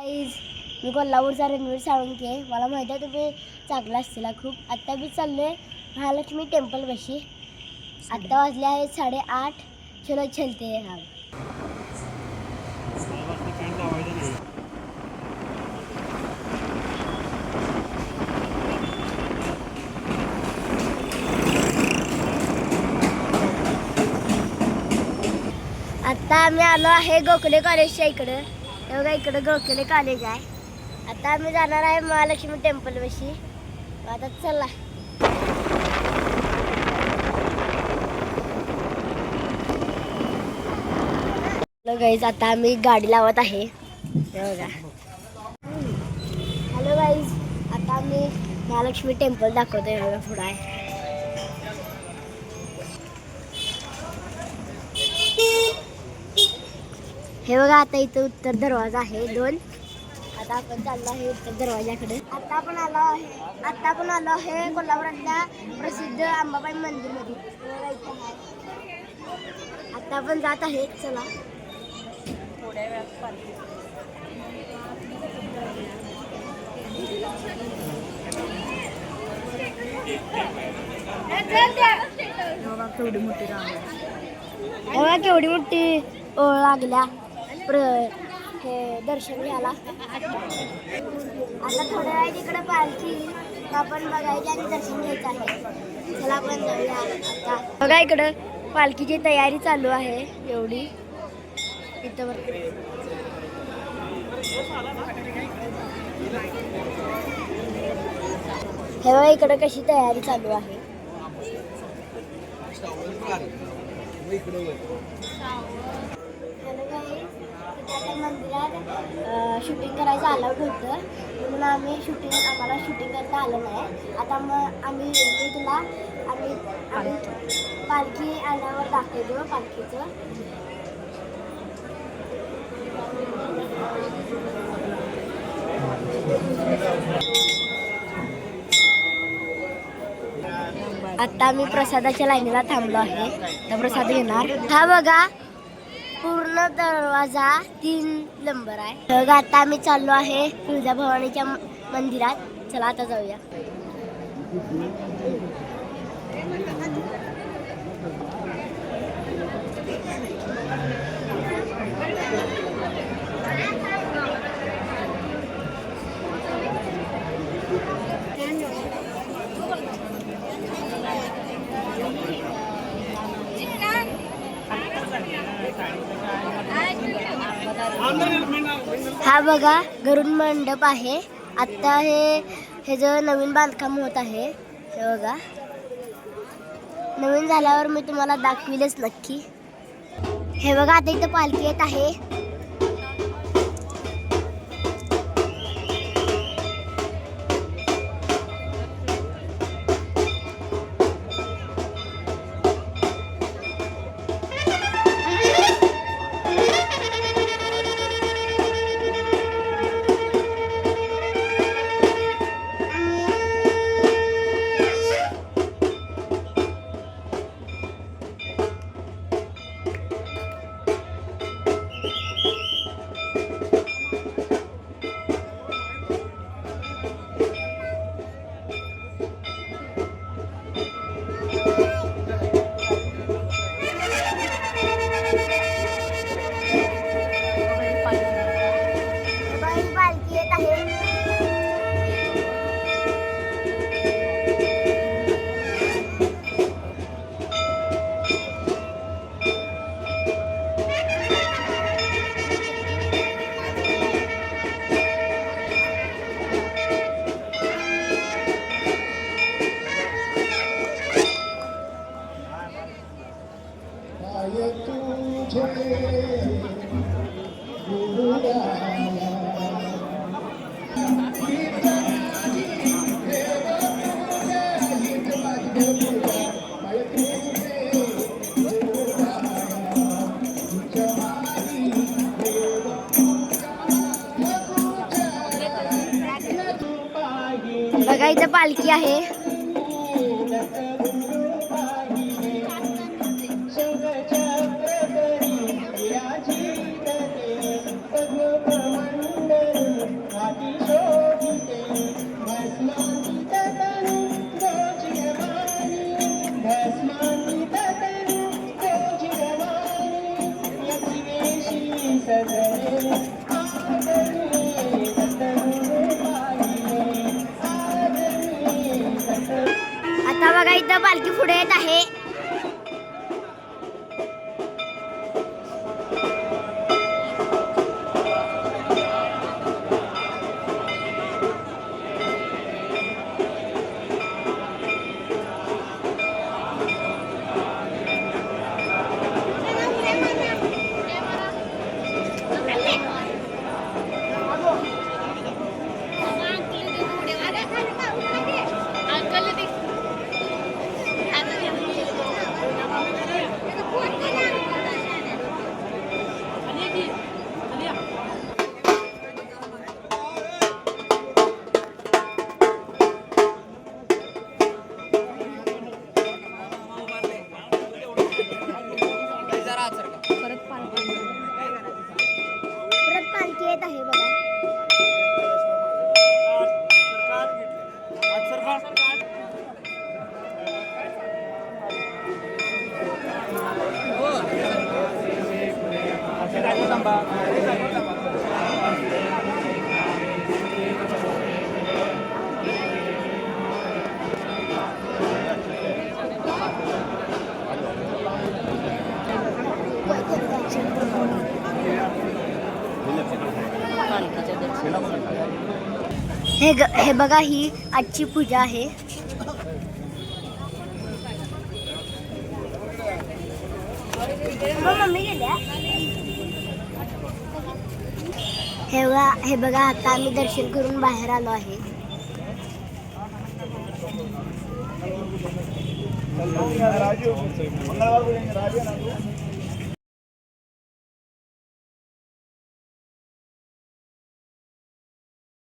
मी कोल्हापूरचा रणवीर साळुंके आहे. मला माहिती आहे तुम्ही चांगला असतील खूप. आत्ता मी चाललो आहे महालक्ष्मी टेम्पलपाशी. आत्ता वाजले आहेत 8:30. चलो चलते हैं हम. आता आम्ही आलो आहे गोखले कॉलेजच्या इकडं. हे बघा इकडं गोखले कॉलेज आहे. आता आम्ही जाणार आहे महालक्ष्मी टेम्पलपाशी. आता चला. हॅलो गाईज, आता आम्ही गाडी लावत आहे. हे बघा. हॅलो गाईज, आता आम्ही महालक्ष्मी टेम्पल दाखवतोय. बघा पुढं आहे. हे बघा आता इथं उत्तर दरवाजा आहे 2. आता आपण चाललो आहे उत्तर दरवाजाकडे. आता आपण आलो आहे कोल्हापुरातल्या प्रसिद्ध अंबाबाई मंदिरमध्ये. आता आपण जात आहे. चला. थोड्या वेळात केवढी मोठी ओळ लागल्या हे दर्शन घ्यायला. आता थोड्या वेळ तिकडे पालखी आपण बघायची आणि दर्शन घ्यायचं आहे. चला आपण जाऊया. आता बघा इकडं पालखीची तयारी चालू आहे. एवढी इथं हे बघा इकडं कशी तयारी चालू आहे. मंदिरात शूटिंग करायचं अलाउड होतं म्हणून आम्हाला शूटिंग करता आलं नाही. आता मग आम्ही पालखी आल्यावर दाखवतो पालखीचं. आता आम्ही प्रसादाच्या लाईनीला थांबलो आहे. तर प्रसाद घेणार. हा बघा पूर्ण दरवाजा 3 नंबर आहे. तर आता आम्ही चाललो आहे तुळजाभवानीच्या मंदिरात. चला आता जाऊया. हा बघा गरुड मंडप आहे. आता हे जे नवीन बांधकाम होत आहे. हे बघा नवीन झाल्यावर मी तुम्हाला दाखविलच नक्की. हे बघा आता इथं पालखी येत आहे. बघा इथं पालखी आहे. इथं पालखी पुढे येत आहे. परत पालखी येत आहे बघा. हे बघा, ही आजची पूजा आहे. मम्मी गेल्या. हे बघा, आता आम्ही दर्शन करून बाहेर आलो आहे. राजू मंगळवार